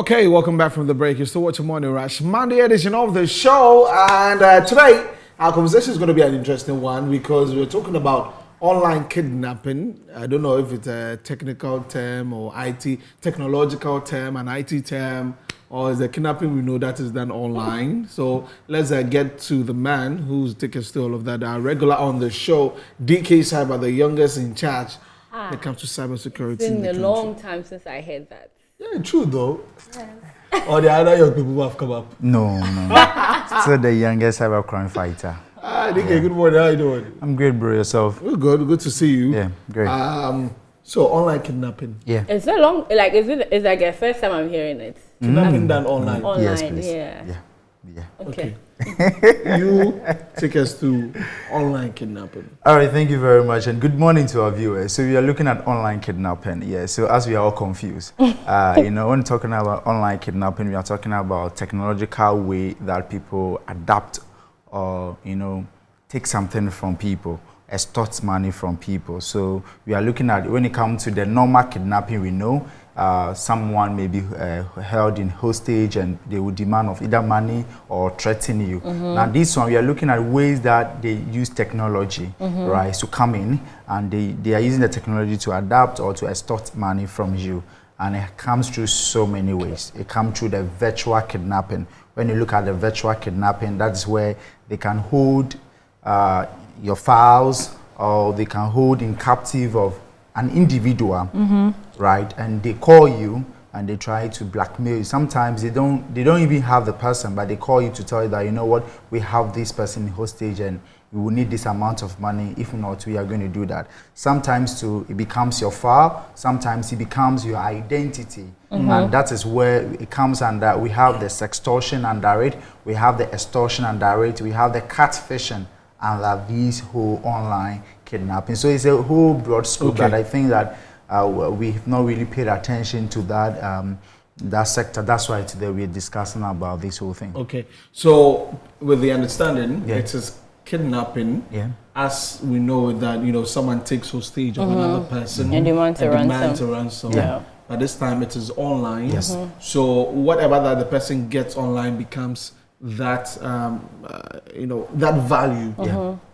Okay, welcome back from the break. You're still watching Morning Rush, Monday edition of the show. And today, our conversation is going to be an interesting one because we're talking about online kidnapping. I don't know if it's a technical term or IT, technological term, an IT term, or is the kidnapping we know that is done online. So let's get to the man who's taking all of that. Our regular on the show, DK Cyber, the youngest in charge when it comes to cybersecurity. It's been a long time since I heard that. Yeah, true though. Yes. Or the other young people who have come up? No. Still the youngest cyber crime fighter. DK, good morning. How you doing? I'm great, bro. Yourself? We're good. Good to see you. Yeah, great. So online kidnapping. Yeah. It's so long. Like, it's like the first time I'm hearing it. Kidnapping done online. Online, Yes, please. yeah. Okay. You take us through online kidnapping. All right, thank you very much, and good morning to our viewers. So we are looking at online kidnapping. Yeah. So as we are all confused, when talking about online kidnapping, we are talking about technological way that people adapt or take something from people, extort money from people. So we are looking at, when it comes to the normal kidnapping, we know someone may be held in hostage and they will demand of either money or threaten you. Now this one, we are looking at ways that they use technology, right, to come in, and they are using the technology to adapt or to extort money from you. And it comes through so many ways. It comes through the virtual kidnapping. When you look at the virtual kidnapping, that's where they can hold your files, or they can hold in captive of an individual, right? And they call you and they try to blackmail you. Sometimes they don't even have the person, but they call you to tell you that, you know what, we have this person in hostage and we will need this amount of money. If not, we are going to do that. Sometimes it becomes your file. Sometimes it becomes your identity. And that is where it comes under. We have the sextortion under it. We have the extortion under it. We have the catfishing under these whole online kidnapping. So it's a whole broad scope that I think that we have not really paid attention to that sector. That's why today we're discussing about this whole thing. Okay. So with the understanding, it is kidnapping, as we know that someone takes hostage of another person and demands a ransom. Yeah. But this time it is online. Yes. So whatever that the person gets online becomes that that value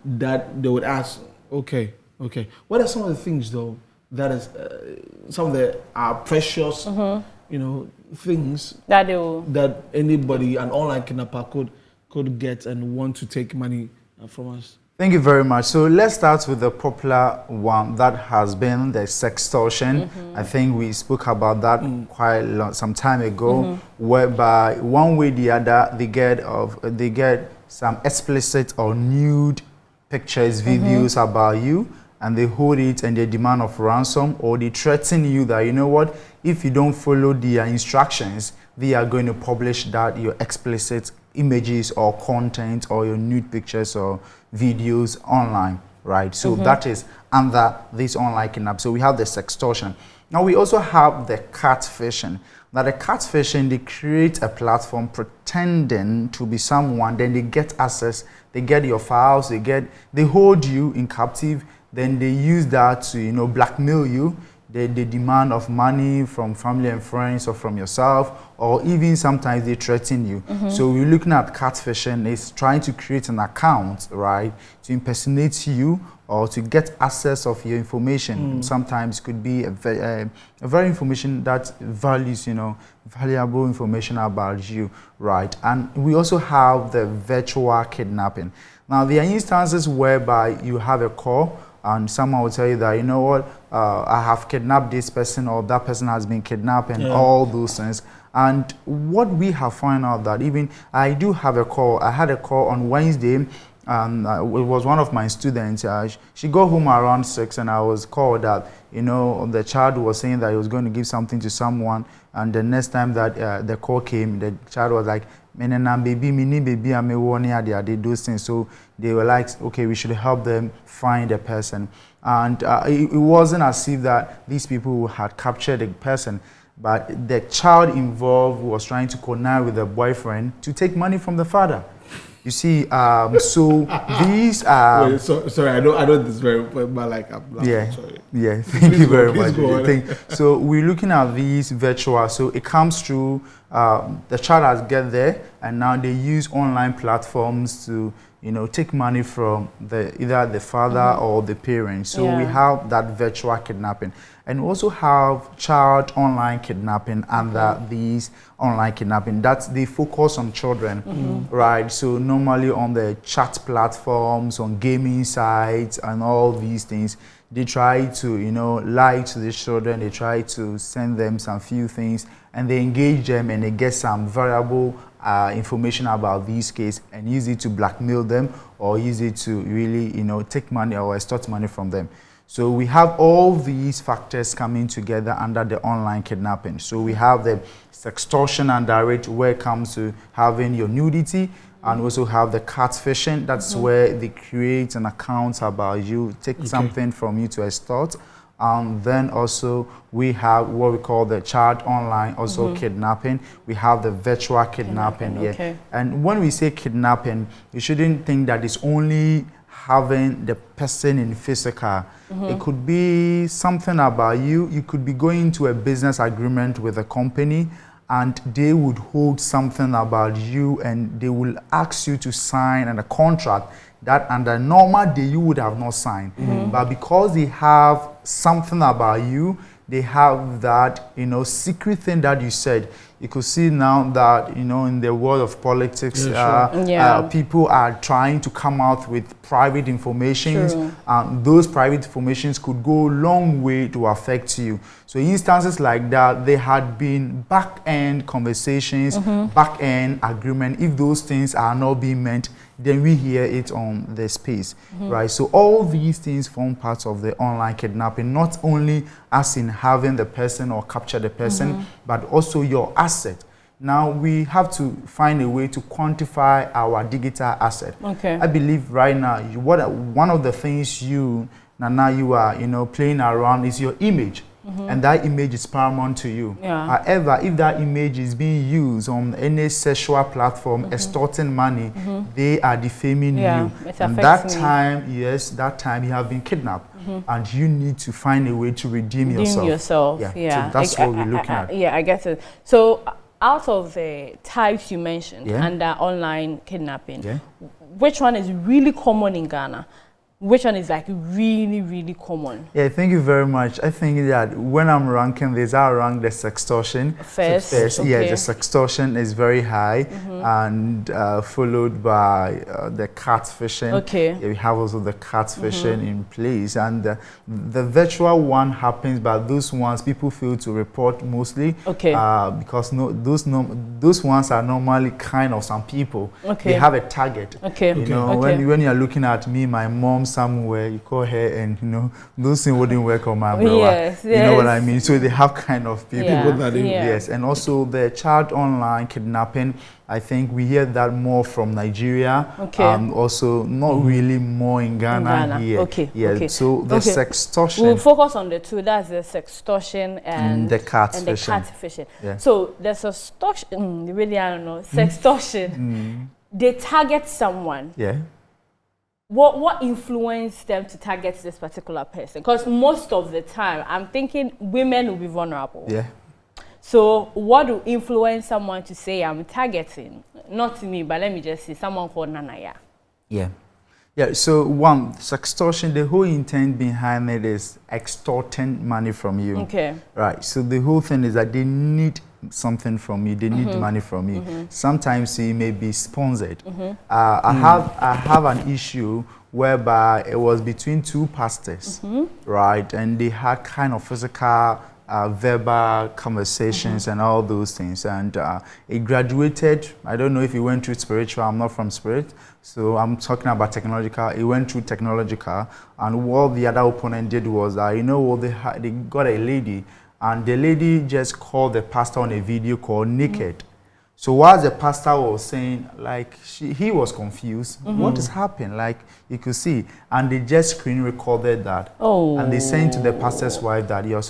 that they would ask. Okay. What are some of the things though that is some of the precious things that anybody, an online kidnapper, could get and want to take money from us? Thank you very much. So let's start with the popular one that has been the sextortion. I think we spoke about that quite some time ago, whereby one way or the other they get some explicit or nude pictures, videos about you, and they hold it and they demand of ransom, or they threaten you that, you know what, if you don't follow their instructions, they are going to publish that your explicit images or content or your nude pictures or videos online, right? So that is under this online kidnap. So we have the sextortion. Now we also have the catfishing. Now the catfishing, they create a platform pretending to be someone, then they get access, they get your files, they hold you in captive, then they use that to blackmail you. They demand of money from family and friends or from yourself, or even sometimes they threaten you. So we're looking at catfishing. It's trying to create an account, right, to impersonate you or to get access of your information. Sometimes it could be a very information that values, valuable information about you, right? And we also have the virtual kidnapping. Now there are instances whereby you have a call and someone will tell you that, you know what, I have kidnapped this person, or that person has been kidnapped, and all those things. And what we have found out that even I do have a call. I had a call on Wednesday. It was one of my students. She got home around 6, and I was called that, the child was saying that he was going to give something to someone. And the next time that the call came, the child was like, baby, I'm a they those things. So they were like, okay, we should help them find a person. And it wasn't as if that these people had captured the person, but the child involved was trying to connive with the boyfriend to take money from the father. You see, so these are. Wait, sorry, I know this very, but like, I'm Yeah, sorry. yeah. Thank you very much. Go on. So we're looking at these virtual. So it comes through the child has get there, and now they use online platforms to take money from either the father or the parents. So we have that virtual kidnapping, and we also have child online kidnapping under these online kidnapping. That's they focus on children, right? So normally on the chat platforms, on gaming sites, and all these things, they try to lie to the children. They try to send them some few things, and they engage them, and they get some variable information about these cases and use it to blackmail them or use it to really take money or extort money from them. So we have all these factors coming together under the online kidnapping. So we have the sextortion under it, where it comes to having your nudity, and also have the catfishing. That's where they create an account about you, take something from you to extort. And then also we have what we call the child online also kidnapping. We have the virtual kidnapping. And when we say kidnapping, you shouldn't think that it's only having the person in physical. It could be something about you. You could be going to a business agreement with a company, and they would hold something about you, and they will ask you to sign a contract that under normal day you would have not signed. But because they have something about you, they have that secret thing that you said. You could see now that in the world of politics, people are trying to come out with private information, and those private informations could go a long way to affect you. So instances like that, there had been back-end conversations, back-end agreement. If those things are not being met, then we hear it on the space, right? So all these things form parts of the online kidnapping, not only as in having the person or capture the person, but also your asset. Now we have to find a way to quantify our digital asset. I believe right now, one of the things Nana, you are playing around is your image. And that image is paramount to you. However, if that image is being used on any sexual platform, extorting money, they are defaming you. And that time you have been kidnapped, and you need to find a way to redeem yourself. So that's what we're looking at. Yeah, I get it. So out of the types you mentioned under online kidnapping, which one is really common in Ghana? Which one is like really, really common? Yeah, thank you very much. I think that when I'm ranking this, I'll rank the sextortion first. Yeah, the sextortion is very high, and followed by the catfishing. Yeah, we have also the catfishing in place, and the virtual one happens, but those ones people fail to report mostly. Because those ones are normally kind of some people. They have a target. When you're looking at me, my mom somewhere, you call her, and those things wouldn't work on my umbrella. You know what I mean? So they have kind of people that yes. And also the child online kidnapping, I think we hear that more from Nigeria. Also not really more in Ghana here. So the sextortion. We'll focus on the two. That's the sextortion and the catfishing. So the sextortion, really I don't know. Sextortion. They target someone. What influenced them to target this particular person? Because most of the time, I'm thinking women will be vulnerable. So what will influence someone to say, I'm targeting? Not me, but let me just say, someone called Nanaya. So one, sextortion, the whole intent behind it is extorting money from you. Right, so the whole thing is that they need something from you, they need money from you. Sometimes it may be sponsored. I have an issue whereby it was between two pastors, right, and they had kind of physical verbal conversations and all those things, and it graduated. I don't know if it went through spiritual. I'm not from spirit, so I'm talking about technological. It went through technological, and what the other opponent did was that they got a lady, and the lady just called the pastor on a video call naked. So while the pastor was saying, like, he was confused. What is happening? Like, you could see. And they just screen recorded that. And they sent to the pastor's wife that your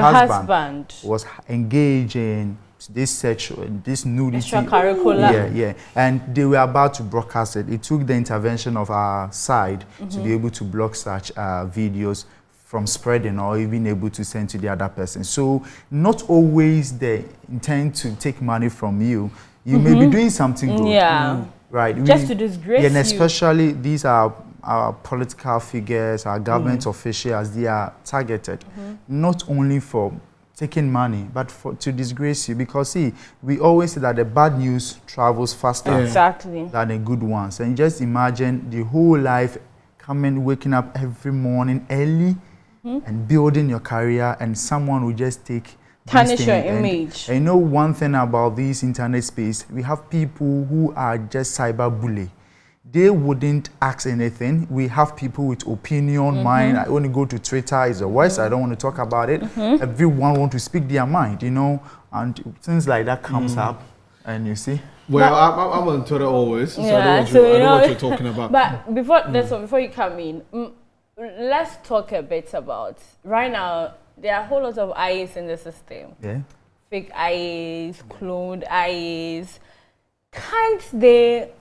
husband was engaged in this search, this nudity. Extracurricular. Yeah. And they were about to broadcast it. It took the intervention of our side to be able to block such videos from spreading or even able to send to the other person. So not always they intend to take money from you. You may be doing something good. Yeah. Right. Just to disgrace you. And especially these are our political figures, our government officials, they are targeted not only for taking money, but to disgrace you. Because see, we always say that the bad news travels faster than the good ones. And just imagine the whole life waking up every morning early and building your career, and someone will just tarnish your image. And you know one thing about this internet space, we have people who are just cyberbully. They wouldn't ask anything. We have people with opinion, mind. I want to go to Twitter, it's the worst. I don't want to talk about it. Everyone want to speak their mind, you know, and things like that comes up, and you see. Well, I'm on Twitter always, so I don't know what you're talking about. But before you come in, let's talk a bit about right now. There are a whole lot of IAs in the system. Yeah. Fake IAs, cloned IAs. Can't they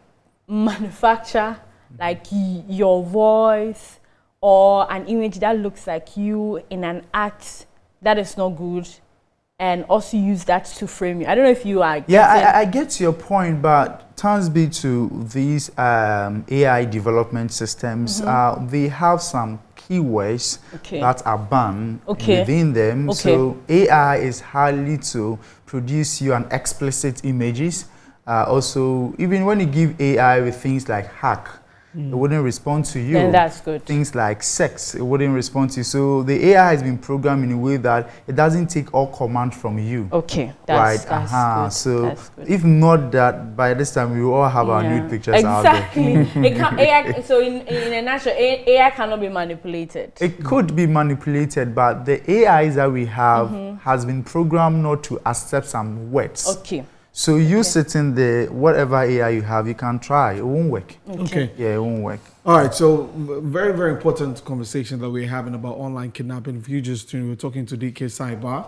manufacture like your voice or an image that looks like you in an act that is not good, and also use that to frame you? I don't know if you are. Yeah, I get your point, but thanks be to these AI development systems, they have some keywords that are banned within them. So AI is hardly to produce you an explicit images. Also, even when you give AI with things like hack, it wouldn't respond to you. Then that's good. Things like sex, it wouldn't respond to you. So the AI has been programmed in a way that it doesn't take all command from you. Okay, that's good. So that's good. if not that, by this time we will all have our nude pictures out there. AI, so in a nutshell, AI cannot be manipulated. It could be manipulated, but the AIs that we have has been programmed not to accept some words. Okay. So you sitting there, whatever AI you have, you can try. It won't work. Okay. Yeah, it won't work. All right. So very, very important conversation that we're having about online kidnapping. If you just tuned, we're talking to DK Cyber.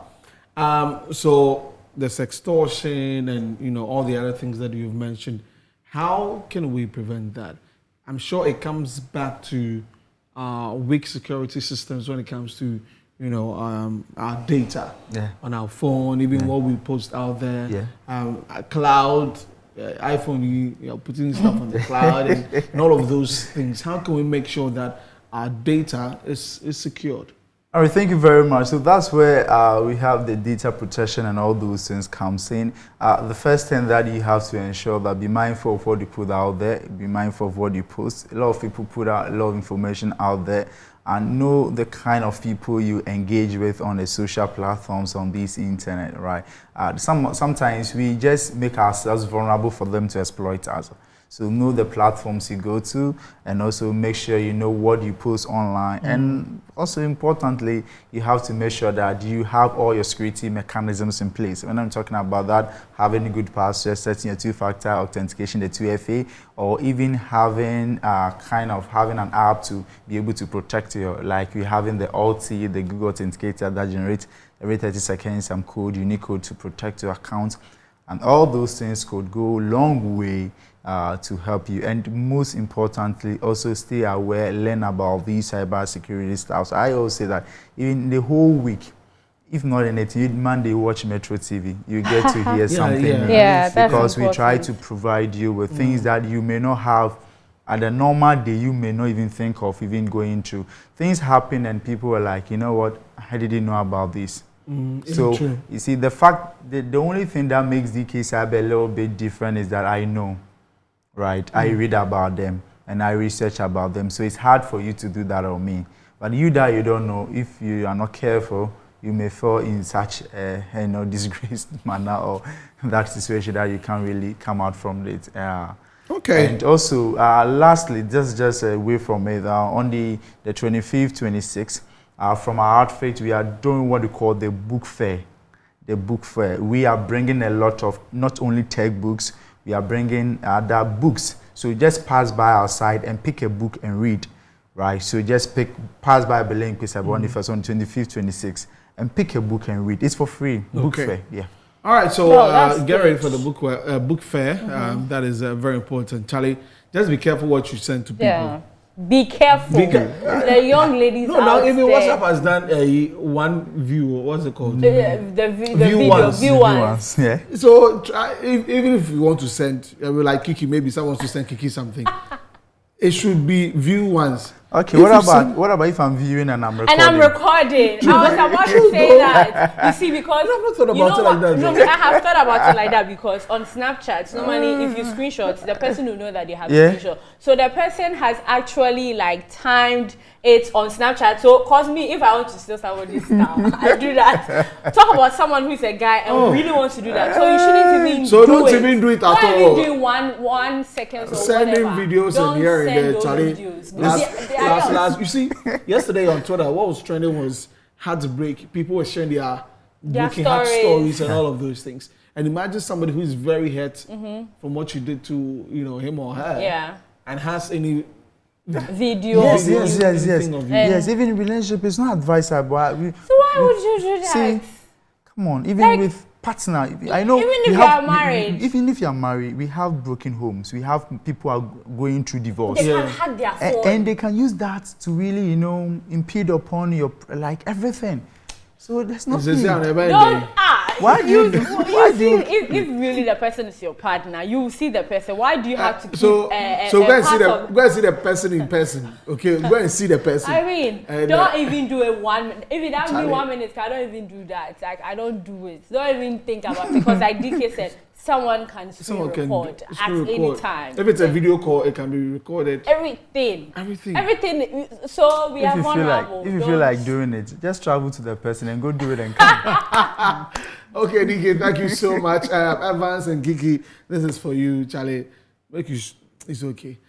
So the sextortion and all the other things that you've mentioned. How can we prevent that? I'm sure it comes back to weak security systems when it comes to our data on our phone, even what we post out there, cloud, iPhone, putting stuff on the cloud and all of those things. How can we make sure that our data is secured? All right, thank you very much. So that's where we have the data protection and all those things comes in. The first thing that you have to ensure that be mindful of what you put out there, be mindful of what you post. A lot of people put out a lot of information out there, and know the kind of people you engage with on the social platforms on this internet, right? Sometimes we just make ourselves vulnerable for them to exploit us. So know the platforms you go to, and also make sure you know what you post online. And also importantly, you have to make sure that you have all your security mechanisms in place. When I'm talking about that, having a good password, setting a two-factor authentication, the 2FA, or even having having an app to be able to protect your, like we having the Alt-T, the Google Authenticator that generates every 30 seconds some code, unique code to protect your account. And all those things could go a long way to help you. And most importantly, also stay aware, learn about these cyber security stuff. So I always say that even the whole week, if not anything, Monday watch Metro TV, you get to hear something. Because we try to provide you with things that you may not have at a normal day, you may not even think of even going through. Things happen and people are like, you know what, I didn't know about this. So you see, the fact that the only thing that makes DK Cyber a little bit different is that I know, right? I read about them and I research about them. So it's hard for you to do that on me. But you that you don't know, if you are not careful, you may fall in such a disgraced manner or that situation that you can't really come out from it. Okay. And also, lastly, just away from it, on the 25th, 26th, from our outfit, we are doing what we call the book fair. The book fair. We are bringing a lot of not only tech books, we are bringing other books. So just pass by our side and pick a book and read, right? So just pass by Belém, on the 1st, on 25th, 26th, and pick a book and read. It's for free. Book fair, yeah. All right, so get ready for the book fair. That is very important. Charlie, just be careful what you send to people. Yeah. Be careful. The young ladies No, now even WhatsApp has done a one view. What's it called? The view once. Yeah. So even if you want to send, like Kiki, maybe someone wants to send Kiki something. It should be view once. Okay, what about if I'm viewing and I'm recording? And I'm recording. I was about to say that. You see, because I've not thought about it like that. No, I have thought about it like that because on Snapchat, normally if you screenshot, the person will know that you have screenshot. So the person has actually like timed it on Snapchat. So cause me, if I want to steal somebody's style, I do that. Talk about someone who is a guy and really wants to do that. So you shouldn't even don't even do it at all. Don't even do 1 second or sending whatever. videos and here and there, Charlie. Last, you see, yesterday on Twitter, what was trending was heartbreak. People were sharing their broken heart stories and all of those things. And imagine somebody who is very hurt from what you did to him or her. Yeah. And has any video. Yes. Yes, even in relationship, it's not advisable. So why would you do that? See, come on, even with partner, I know. Even if you are married. Even if you are married, we have broken homes. We have people are going through divorce. They can hack their phone. And they can use that to really, impede upon your, everything. So there's nothing. Why do you? If really the person is your partner, you see the person. Why do you have to keep go and see the person in person. Okay, go and see the person. I mean, don't even do it 1 minute. If it has me 1 minute, I don't even do that. Like I don't do it. Don't even think about it because like DK said, someone can record at any time. If it's a video call, it can be recorded. Everything. So we are vulnerable. If you feel like doing it, just travel to the person and go do it and come. Okay, DK, thank you so much. Evans and Kiki, this is for you, Charlie. It's okay.